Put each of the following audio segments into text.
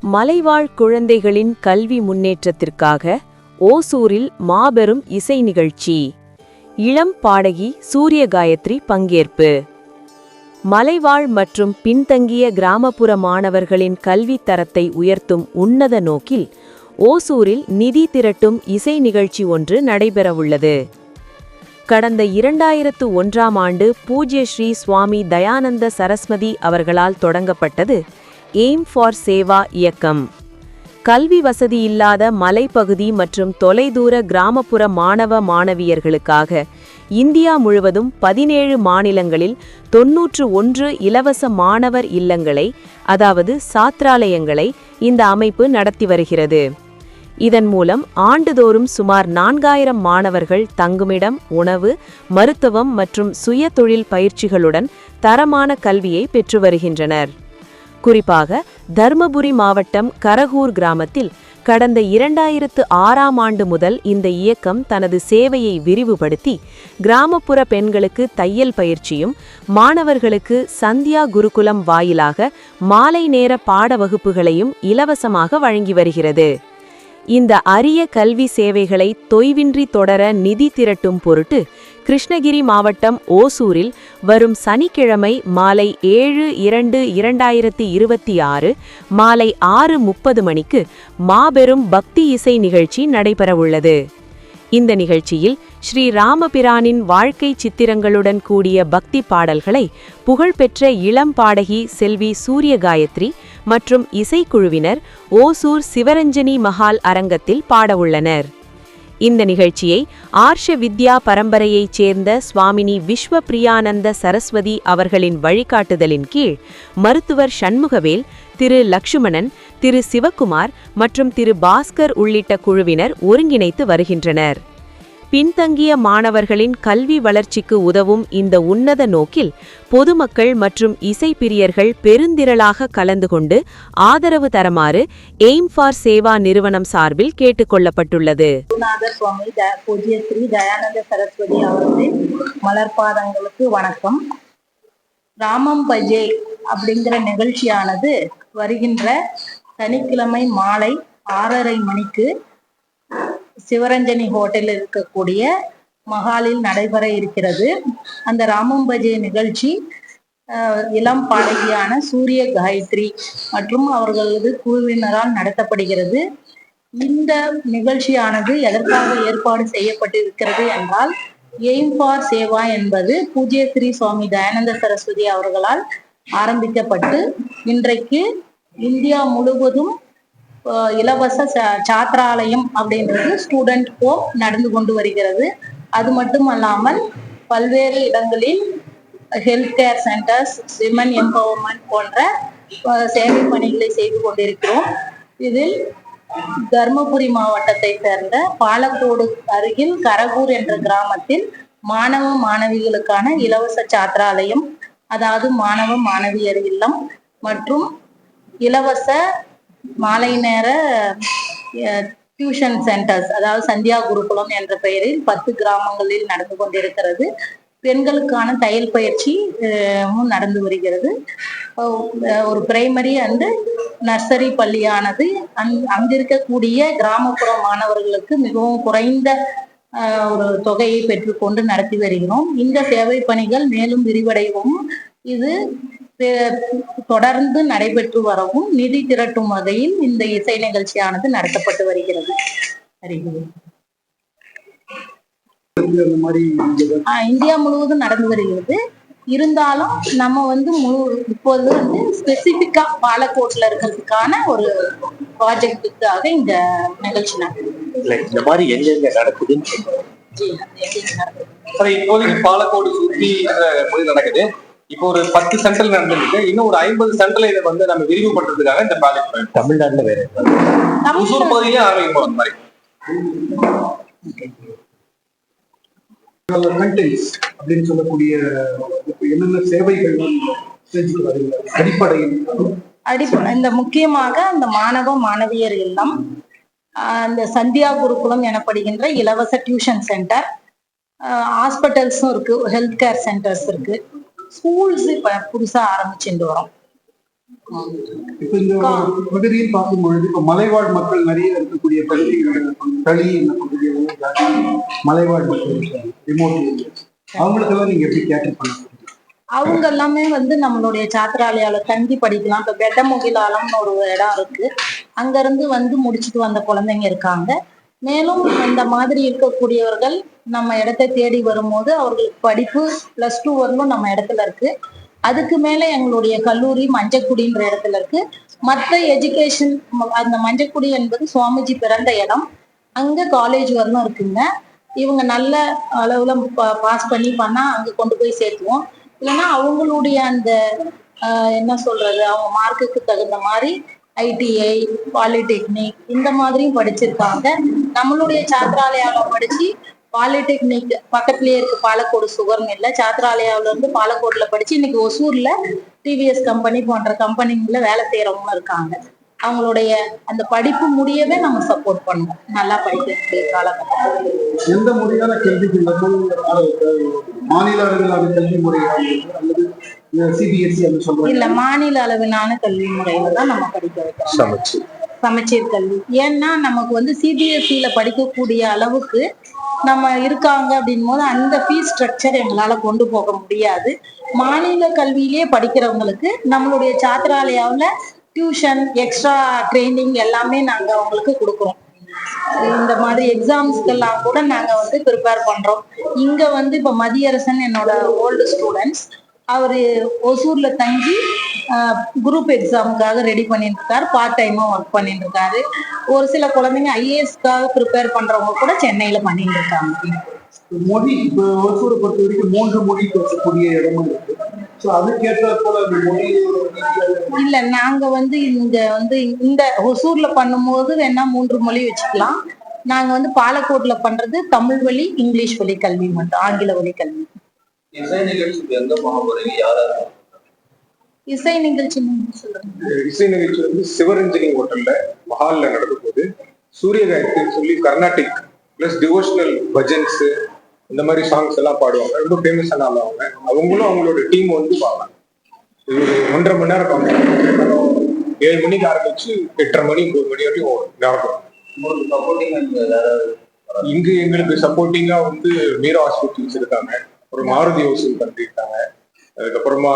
மலைவாழ் குழந்தைகளின் கல்வி முன்னேற்றத்திற்காக ஓசூரில் மாபெரும் இசை நிகழ்ச்சி. இளம் பாடகி சூரியகாயத்ரி பங்கேற்பு. மலைவாழ் மற்றும் பின்தங்கிய கிராமப்புற மாணவர்களின் கல்வி தரத்தை உயர்த்தும் உன்னத நோக்கில் ஓசூரில் நிதி திரட்டும் இசை நிகழ்ச்சி ஒன்று நடைபெறவுள்ளது. கடந்த 2001ஆம் ஆண்டு பூஜ்ய ஸ்ரீ சுவாமி தயானந்த சரஸ்வதி அவர்களால் தொடங்கப்பட்டது எய்ம் ஃபார் சேவா இயக்கம். கல்வி வசதி இல்லாத மலைப்பகுதி மற்றும் தொலைதூர கிராமப்புற மாணவ மாணவியர்களுக்காக இந்தியா முழுவதும் 17 மாநிலங்களில் 91 இலவச மாணவர் இல்லங்களை, அதாவது சாத்ராலயங்களை இந்த அமைப்பு நடத்தி வருகிறது. இதன் மூலம் ஆண்டுதோறும் சுமார் 4000 மாணவர்கள் தங்குமிடம், உணவு, மருத்துவம் மற்றும் சுய தொழில் பயிற்சிகளுடன் தரமான கல்வியை பெற்று வருகின்றனர். குறிப்பாக தர்மபுரி மாவட்டம் கரகூர் கிராமத்தில் கடந்த 2006ஆம் ஆண்டு முதல் இந்த இயக்கம் தனது சேவையை விரிவுபடுத்தி கிராமப்புற பெண்களுக்கு தையல் பயிற்சியும், மாணவர்களுக்கு சந்தியா குருகுலம் வாயிலாக மாலை நேர பாட வகுப்புகளையும் இலவசமாக வழங்கி வருகிறது. இந்த அரிய கல்வி சேவைகளை தொய்வின்றி தொடர நிதி திரட்டும் பொருட்டு கிருஷ்ணகிரி மாவட்டம் ஓசூரில் வரும் சனிக்கிழமை மாலை 7/2/2026 மாலை 6:30 மணிக்கு மாபெரும் பக்தி இசை நிகழ்ச்சி நடைபெறவுள்ளது. இந்த நிகழ்ச்சியில் ஸ்ரீ ராமபிரானின் வாழ்க்கை சித்திரங்களுடன் கூடிய பக்தி பாடல்களை புகழ்பெற்ற இளம் பாடகி செல்வி சூரியகாயத்ரி மற்றும் இசைக்குழுவினர் ஓசூர் சிவரஞ்சனி மஹால் அரங்கத்தில் பாடவுள்ளனர். இந்த நிகழ்ச்சியை ஆர்ஷ வித்யா பரம்பரையைச் சேர்ந்த சுவாமினி விஸ்வபிரியானந்த சரஸ்வதி அவர்களின் வழிகாட்டுதலின் கீழ் மருத்துவர் சண்முகவேல், திரு லக்ஷ்மணன், திரு சிவக்குமார் மற்றும் திரு பாஸ்கர் உள்ளிட்ட குழுவினர் ஒருங்கிணைத்து வருகின்றனர். பின்தங்கிய மாணவர்களின் கல்வி வளர்ச்சிக்கு உதவும் இந்த உன்னத நோக்கில் பொதுமக்கள் மற்றும் இசைப்பிரியர்கள் பெருந்திரளாக கலந்து கொண்டு ஆதரவு தருமாறு எய்ம் ஃபார் சேவா நிறுவனம் சார்பில் கேட்டுக்கொள்ளப்பட்டுள்ளது. சுவாமி பூஜ்ய ஸ்ரீ தயானந்த சரஸ்வதி அவர்களின் மலர்பாதங்களுக்கு வணக்கம். ராமம் பஜே அப்படிங்கிற நிகழ்ச்சியானது வருகின்ற சனிக்கிழமை மாலை 6:30 மணிக்கு சிவரஞ்சனி ஹோட்டலில் இருக்கக்கூடிய மஹாலில் நடைபெற இருக்கிறது. அந்த ராமம் பஜே நிகழ்ச்சி இளம் பாடகியான சூரிய காயத்ரி மற்றும் அவர்களது குழுவினரால் நடத்தப்படுகிறது. இந்த நிகழ்ச்சியானது எதற்காக ஏற்பாடு செய்யப்பட்டிருக்கிறது என்றால், எய்ம் ஃபார் சேவா என்பது பூஜ்ய ஸ்ரீ சுவாமி தயானந்த சரஸ்வதி அவர்களால் ஆரம்பிக்கப்பட்டு இன்றைக்கு இந்தியா முழுவதும் இலவச சாத்ராலயம் அப்படின்றது ஸ்டூடெண்ட் ஹோம் நடந்து கொண்டு வருகிறது. அது மட்டும் அல்லாமல் பல்வேறு இடங்களில் health care centres, women empowerment போன்ற சேவை பணிகளை செய்து கொண்டிருக்கிறோம். இதில் தர்மபுரி மாவட்டத்தை சேர்ந்த பாலக்கோடு அருகில் கரகூர் என்ற கிராமத்தில் மாணவ மாணவிகளுக்கான இலவச சாத்ராலயம், அதாவது மாணவ மாணவியர் இல்லம் மற்றும் இலவச மாலை நேர டியூஷன் சென்டர்ஸ், அதாவது சந்தியா குருகுலம் என்ற பெயரில் 10 கிராமங்களில் நடந்து கொண்டிருக்கிறது. பெண்களுக்கான தையல் பயிற்சி நடந்து வருகிறது. ஒரு பிரைமரி அண்ட் நர்சரி பள்ளியானது அங்கிருக்கக்கூடிய கிராமப்புற மாணவர்களுக்கு மிகவும் குறைந்த ஒரு தொகையை பெற்றுக்கொண்டு நடத்தி வருகிறோம். இந்த சேவை பணிகள் மேலும் விரிவடையவும் இது தொடர்ந்து நடைபெற்று வரவும் நிதி திரட்டும் வகையில் இந்த இசை நிகழ்ச்சியானது நடத்தப்பட்டு வருகிறது. இந்தியா முழுவதும் நடந்து வருகிறது. இருந்தாலும் நம்ம இப்போது ஸ்பெசிபிக்கா பாலக்கோட்ல இருக்கிறதுக்கான ஒரு ப்ராஜெக்டுக்காக இந்த நிகழ்ச்சி இப்போதைக்கு பாலக்கோடு சுற்றி நடக்குது. இப்போ ஒரு 10 சென்டர் நடந்துருக்கு. இன்னும் ஒரு 50 சென்டர்ல இதை நம்ம விரிவுபடுறதுக்காக இந்த ப்ராஜெக்ட் தமிழ்நாட்டுல வேற ஒசூர் பகுதியிலே ஆரம்பிக்கும். அந்த மாதிரி அப்படின்னு சொல்லக்கூடிய என்னென்ன சேவைகள் அடிப்படையில் இந்த முக்கியமாக இந்த மாணவ மாணவியர் இல்லம், அந்த சந்தியா குருகுலம் எனப்படுகின்ற இலவச டியூஷன் சென்டர், ஹாஸ்பிட்டல்ஸும் இருக்கு, ஹெல்த் கேர் சென்டர்ஸ் இருக்கு, ஸ்கூல்ஸ் இப்ப புதுசா ஆரம்பிச்சுட்டு வரோம். இப்ப இந்த பகுதியில் பார்க்கும் பொழுது இப்ப மலைவாழ் மக்கள் நிறைய இருக்கக்கூடிய பகுதிகள் களி இந்த பகுதியில் மலைவாழ் மக்கள் ரிமோட் அவங்களுக்கெல்லாம் நீங்க எப்படி கேட்டர் பண்ண? அவங்க எல்லாமே வந்து நம்மளுடைய சாத்திராலயால தங்கி படிக்கலாம். இப்ப பெட்டமுகிலாலம்னு ஒரு இடம் இருக்கு, அங்க இருந்து வந்து முடிச்சுட்டு வந்த குழந்தைங்க இருக்காங்க. மேலும் இந்த மாதிரி இருக்கக்கூடியவர்கள் நம்ம இடத்தை தேடி வரும்போது அவர்களுக்கு படிப்பு +2 வரலும் நம்ம இடத்துல இருக்கு. அதுக்கு மேல எங்களுடைய கல்லூரி மஞ்சக்குடின்ற இடத்துல இருக்கு. மற்ற எஜுகேஷன் அந்த மஞ்சக்குடி என்பது சுவாமிஜி பிறந்த இடம், அங்க காலேஜ் வரலும் இருக்குங்க. இவங்க நல்ல அளவுல பாஸ் பண்ணா அங்க கொண்டு போய் சேர்த்துவோம். இல்லைன்னா அவங்களுடைய அந்த என்ன சொல்றது, அவங்க மார்க்குக்கு தகுந்த மாதிரி ITI, பாலிடெக்னிக் இந்த மாதிரியும் படிச்சிருக்காங்க. நம்மளுடைய சாத்திராலயாவில் படிச்சு பாலிடெக்னிக் பக்கத்துலயே இருக்கு, பாலக்கோடு சுகர் மில்ல. சாத்திராலயாவில இருந்து பாலக்கோடுல படிச்சு இன்னைக்கு ஒசூர்ல TVS கம்பெனி போன்ற கம்பெனிங்கள வேலை செய்யறவங்களும் இருக்காங்க. அவங்களுடைய அந்த படிப்பு முடியவே நம்ம சப்போர்ட் பண்ணுவோம், நல்லா படிக்கக்கூடிய காலகட்டத்தில். எந்த முறையான கல்விக்கு மாநில அளவிலான கல்வி முறை அல்லது CBSE என்று சொல்றோம்? இல்ல, மாநில அளவிலான கல்வி முறையில தான் நம்ம படிக்க வைக்கிறோம், சமச்சீர் கல்வி. ஏன்னா நமக்கு வந்து CBSE படிக்கக்கூடிய அளவுக்கு நம்ம இருக்காங்க அப்படின் போது அந்த ஃபீஸ் ஸ்ட்ரக்சர் எங்களால கொண்டு போக முடியாது. மாநில கல்வியிலேயே படிக்கிறவங்களுக்கு நம்மளுடைய சாத்திராலயாவில் டியூஷன், எக்ஸ்ட்ரா ட்ரைனிங் எல்லாமே நாங்க அவங்களுக்கு கொடுக்குறோம். இந்த மாதிரி எக்ஸாம்ஸ்க்கெல்லாம் கூட நாங்க வந்து ப்ரிப்பேர் பண்றோம். இங்க வந்து இப்ப மதியரசன் என்னோட ஓல்டு ஸ்டூடெண்ட்ஸ், அவரு ஒசூர்ல தங்கி குரூப் எக்ஸாமுக்காக ரெடி பண்ணிட்டு இருக்காரு, பார்ட் டைமா ஒர்க் பண்ணிட்டு இருக்காரு. ஒரு சில குழந்தைங்க IASக்காக ப்ரிப்பேர் பண்றவங்க கூட சென்னையில பண்ணிட்டு இருக்காங்க. மொழி இப்போ ஒசூரை பொறுத்த வரைக்கும் 3 மொழி பேசக்கூடிய இடமும் இருக்கு. இல்ல, நாங்க வந்து இங்க வந்து இந்த ஒசூர்ல பண்ணும்போது வேணா 3 மொழி வச்சுக்கலாம். நாங்க வந்து பாலக்கோட்ல பண்றது தமிழ் வழி, இங்கிலீஷ் வழி கல்வி மட்டும், ஆங்கில வழி கல்வி. இசை நிகழ்ச்சி எந்த மாணவர்கள் யாராவது? இசை நிகழ்ச்சி இசை நிகழ்ச்சி வந்து சிவரஞ்சனி ஹோட்டல்ல மஹால்ல நடக்கும் போது சூரியகாயத்ரி சொல்லி கர்நாடிக் பிளஸ் டிவோஷனல் பஜன்ஸ் இந்த மாதிரி சாங்ஸ் எல்லாம் பாடுவாங்க. ரொம்ப ஃபேமஸான ஆளுவாங்க. அவங்களும் அவங்களோட டீம் வந்து பார்ப்பாங்க. இது ஒரு 1.5 மணி நேரம் பார்ப்பாங்க. 7 மணிக்கு ஆரம்பிச்சு 8:30 மணி 9 மணி வரைக்கும் நடக்கும். இங்கு எங்களுக்கு சப்போர்ட்டிங்கா வந்து மீரா ஹாஸ்பிட்டல்ஸ் இருக்காங்க, ஒரு மாருதி ஹவுசிங் பண்ணிருக்காங்க, அதுக்கப்புறமா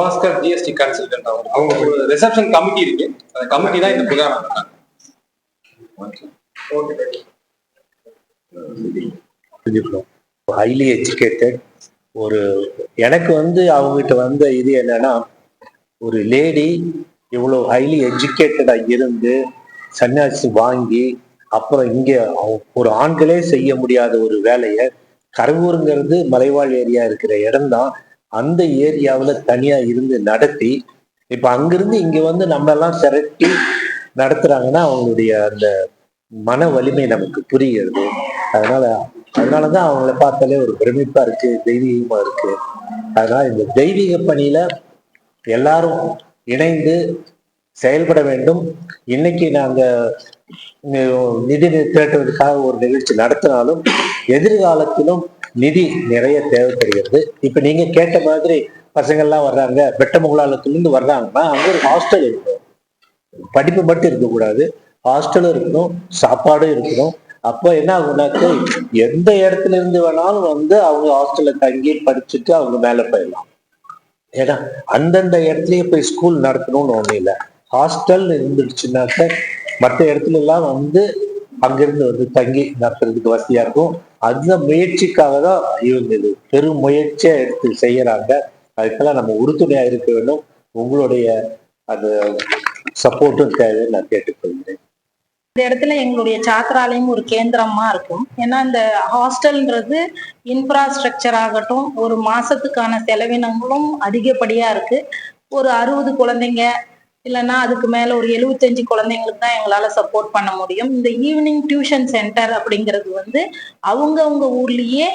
பாஸ்கர் GST கன்சல்டன்ட் அவங்க ஒரு ரிசப்ஷன் கமிட்டி இருக்கு. அந்த கமிட்டி தான் இந்த புகாரம். ஹைலி எஜுகேட்டட் ஒரு எனக்கு வந்து அவங்ககிட்ட வந்த இது என்னன்னா, ஒரு லேடி இவ்வளோ ஹைலி எஜுகேட்டடா இருந்து சன்னியாசி வாங்கி அப்புறம் இங்க ஒரு ஆண்களே செய்ய முடியாத ஒரு வேலையை, கரவூருங்கிறது மலைவாழ் ஏரியா இருக்கிற இடம்தான், அந்த ஏரியாவில் தனியா இருந்து நடத்தி இப்ப அங்கிருந்து இங்க வந்து நம்ம எல்லாம் திரட்டி நடத்துறாங்கன்னா அவங்களுடைய அந்த மன வலிமை நமக்கு புரிகிறது. அதனாலதான் அவங்கள பார்த்தாலே ஒரு பிரமிப்பா இருக்கு, தெய்வீகமா இருக்கு. அதனால இந்த தெய்வீக பணியில எல்லாரும் இணைந்து செயல்பட வேண்டும். இன்னைக்கு நாங்க நிதி திரட்டுவதற்காக ஒரு நிகழ்ச்சி நடத்தினாலும் எதிர்காலத்திலும் நிதி நிறைய தேவைப்படுகிறது. இப்ப நீங்க கேட்ட மாதிரி பசங்கள்லாம் வர்றாங்க, பெட்டமுகலாலத்திலிருந்து வர்றாங்கன்னா அங்க ஒரு ஹாஸ்டல் இருக்கும். படிப்பு மட்டும் இருக்கக்கூடாது, ஹாஸ்டலும் இருக்கணும், சாப்பாடும் இருக்கணும். அப்போ என்ன ஆகுனாக்க எந்த இடத்துல இருந்து வேணாலும் வந்து அவங்க ஹாஸ்டல்ல தங்கி படிச்சுட்டு அவங்க மேல போயிடலாம். ஏன்னா அந்தந்த இடத்துலயே போய் ஸ்கூல் நடத்தணும்னு ஒண்ணு இல்லை. ஹாஸ்டல் இருந்துடுச்சுனாக்க மற்ற இடத்துல எல்லாம் வந்து அங்கிருந்து வந்து தங்கி நடத்துறதுக்கு வசதியா இருக்கும். அந்த முயற்சிக்காக தான் இவங்க இது பெரும் முயற்சியா எடுத்து செய்யறாங்க. அதுக்கெல்லாம் நம்ம உறுதுணையா இருக்க வேண்டும். உங்களுடைய அந்த சப்போர்ட்டும் தேவைன்னு நான் கேட்டுக்கொள்கிறேன். இந்த இடத்துல எங்களுடைய சாத்திராலயம் ஒரு கேந்திரமா இருக்கும். ஏன்னா இந்த ஹாஸ்டல்ன்றது இன்ஃப்ராஸ்ட்ரக்சர் ஆகட்டும், ஒரு மாசத்துக்கான செலவினங்களும் அதிகப்படியா இருக்கு. ஒரு 60 குழந்தைங்க இல்லைன்னா அதுக்கு மேல ஒரு 75 குழந்தைங்களுக்கு தான் எங்களால சப்போர்ட் பண்ண முடியும். இந்த ஈவினிங் டியூஷன் சென்டர் அப்படிங்கிறது வந்து அவங்கவுங்க ஊர்லயே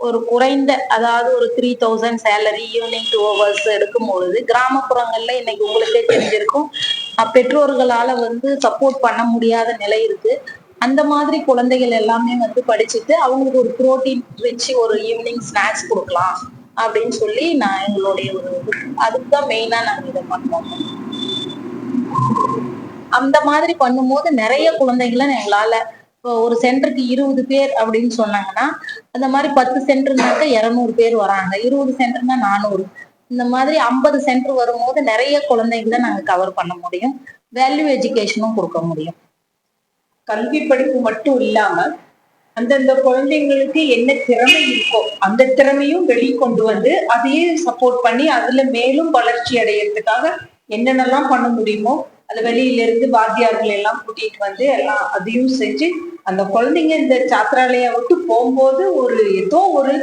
ஒரு குறைந்த, அதாவது ஒரு 3000 சேலரி ஈவினிங் 2 hours எடுக்கும் பொழுது, கிராமப்புறங்கள்ல இன்னைக்கு உங்களுக்கே தெரிஞ்சிருக்கும், பெற்றோர்களால வந்து சப்போர்ட் பண்ண முடியாத நிலை இருக்கு. அந்த மாதிரி குழந்தைகள் எல்லாமே வந்து படிச்சுட்டு அவங்களுக்கு ஒரு புரோட்டீன் ரிச் ஒரு ஈவினிங் ஸ்நாக்ஸ் கொடுக்கலாம் அப்படின்னு சொல்லி நான் எங்களுடைய அதுக்குதான் மெயினா நாங்க இதை பண்ணுவோம். அந்த மாதிரி பண்ணும்போது நிறைய குழந்தைகளை எங்களால இப்போ ஒரு சென்டருக்கு 20 பேர் அப்படின்னு சொன்னாங்கன்னா அந்த மாதிரி 10 சென்டர்னாக்க 200 பேர் வராங்க, 20 சென்டர்னா 400, இந்த மாதிரி 50 சென்டர் வரும்போது நிறைய குழந்தைகளை நாங்க கவர் பண்ண முடியும், வேல்யூ எஜுகேஷனும் கொடுக்க முடியும். கல்வி படிப்பு மட்டும் இல்லாம அந்தந்த குழந்தைங்களுக்கு என்ன திறமை இருக்கோ அந்த திறமையும் வெளிக்கொண்டு வந்து அதையே சப்போர்ட் பண்ணி அதுல மேலும் வளர்ச்சி அடையறதுக்காக என்னென்னலாம் பண்ண முடியுமோ அது வெளியில இருந்து வாத்தியார்கள் எல்லாம் கூட்டிட்டு வந்து எல்லாம் அதையும் செஞ்சு அந்த குழந்தைங்க இந்த சாத்திராலயா விட்டு போகும்போது ஏதோ ஒரு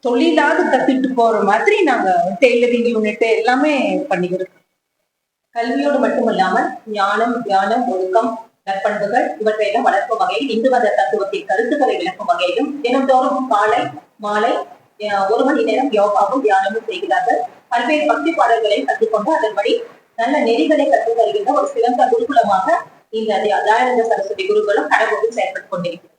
தொழிலாவது கத்துட்டு போற மாதிரி நாங்க டெய்லரிங் யூனிட் எல்லாமே பண்ணிக்கிறோம். கல்வியோடு மட்டுமல்லாம ஞானம், தியானம், ஒழுக்கம், நற்பண்புகள் இவற்றையெல்லாம் வளர்க்கும் வகையில் இந்து மத தத்துவத்தின் கருத்துக்களை விளக்கும் வகையிலும் தினந்தோறும் காலை மாலை 1 மணி நேரம் யோகாவும் தியானமும் செய்கிறார்கள். பல்வேறு பக்தி பாடல்களை கற்றுக்கொண்டு அதன்படி நல்ல நெறிகளை கற்றுத் தருகின்ற ஒரு சிறந்த குருகுலமாக இந்த தயானந்த சரஸ்வதி குருகுலம் கடவுளில் செயல்பட்டுக் கொண்டிருக்கிறது.